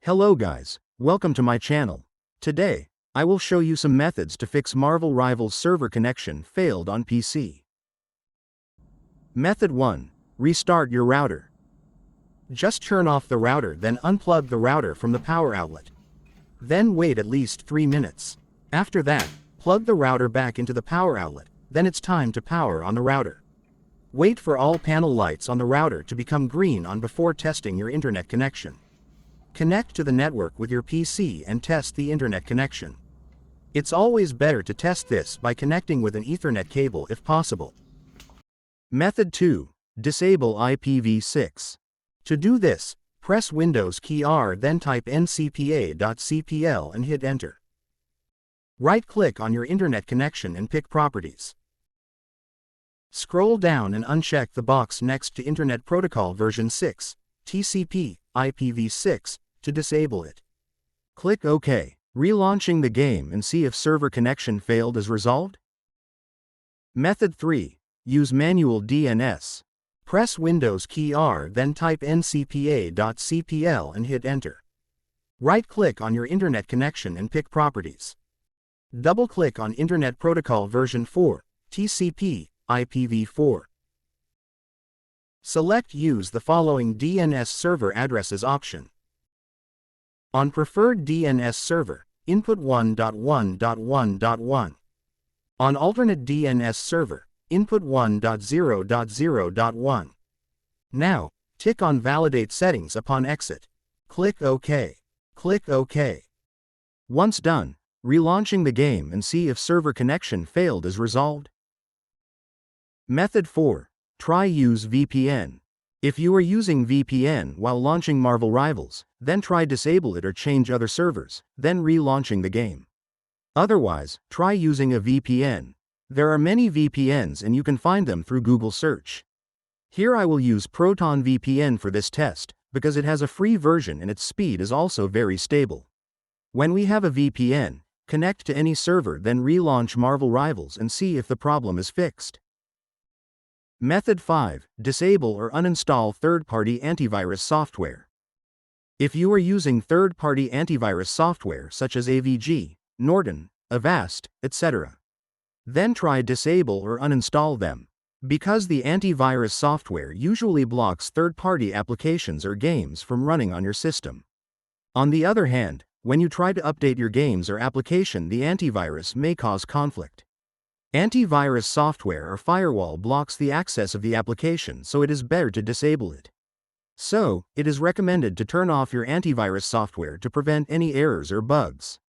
Hello guys, welcome to my channel. Today, I will show you some methods to fix Marvel Rivals server connection failed on PC. Method 1. Restart your router. Just turn off the router, then unplug the router from the power outlet. Then wait at least 3 minutes. After that, plug the router back into the power outlet, then it's time to power on the router. Wait for all panel lights on the router to become green on before testing your internet connection. Connect to the network with your PC and test the internet connection. It's always better to test this by connecting with an Ethernet cable if possible. Method 2. Disable IPv6. To do this, press Windows key R, then type ncpa.cpl and hit Enter. Right-click on your internet connection and pick Properties. Scroll down and uncheck the box next to Internet Protocol version 6, TCP, IPv6, to disable it. Click OK. Relaunching the game and see if server connection failed is resolved. Method 3. Use manual DNS. Press Windows key R, then type ncpa.cpl and hit Enter. Right-click on your internet connection and pick Properties. Double-click on Internet Protocol version 4, TCP, IPv4. Select Use the following DNS server addresses option. On preferred DNS server, input 1.1.1.1. On alternate DNS server, input 1.0.0.1. Now, tick on Validate Settings upon exit. Click OK. Click OK. Once done, relaunching the game and see if server connection failed is resolved. Method 4. Try use VPN. If you are using VPN while launching Marvel Rivals, then try disable it or change other servers, then relaunching the game. Otherwise, try using a VPN. There are many VPNs and you can find them through Google search. Here I will use Proton VPN for this test, because it has a free version and its speed is also very stable. When we have a VPN, connect to any server, then relaunch Marvel Rivals and see if the problem is fixed. Method 5. Disable or uninstall third-party antivirus software. If you are using third-party antivirus software such as AVG, Norton, Avast, etc., then try disable or uninstall them, because the antivirus software usually blocks third-party applications or games from running on your system. On the other hand, when you try to update your games or application, the antivirus may cause conflict. Antivirus software or firewall blocks the access of the application, so it is better to disable it. So, it is recommended to turn off your antivirus software to prevent any errors or bugs.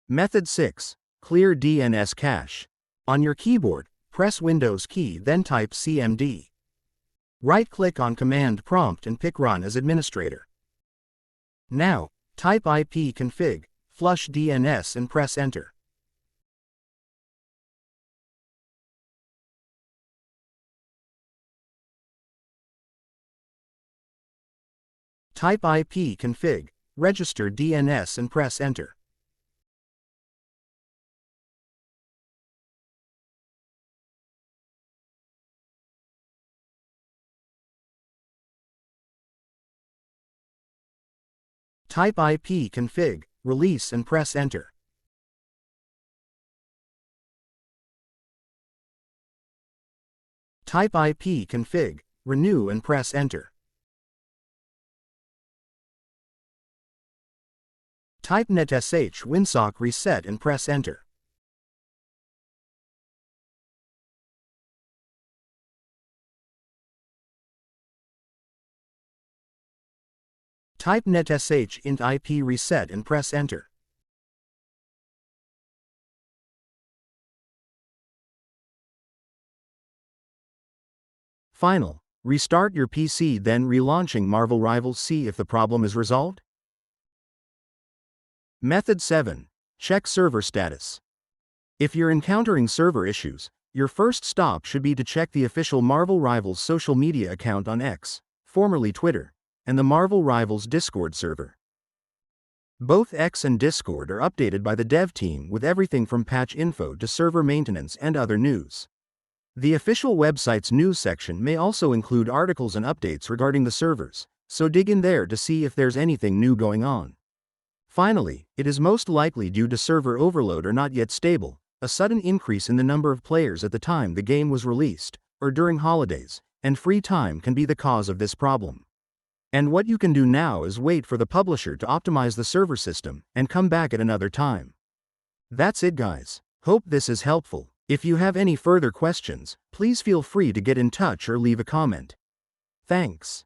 Method 6. Clear DNS cache. On your keyboard, press Windows key, then type CMD. Right-click on Command Prompt and pick Run as administrator. Now, type ipconfig, flush DNS and press Enter. Type ipconfig, register DNS and press Enter. Type ipconfig, release and press Enter. Type ipconfig, renew and press Enter. Type netsh winsock reset and press Enter. Type netsh int IP reset and press Enter. Final. Restart your PC, then relaunching Marvel Rivals, see if the problem is resolved. Method 7. Check server status. If you're encountering server issues, your first stop should be to check the official Marvel Rivals social media account on X, formerly Twitter, and the Marvel Rivals Discord server. Both X and Discord are updated by the dev team with everything from patch info to server maintenance and other news. The official website's news section may also include articles and updates regarding the servers, so dig in there to see if there's anything new going on. Finally, it is most likely due to server overload or not yet stable, a sudden increase in the number of players at the time the game was released, or during holidays, and free time can be the cause of this problem. And what you can do now is wait for the publisher to optimize the server system and come back at another time. That's it, guys. Hope this is helpful. If you have any further questions, please feel free to get in touch or leave a comment. Thanks.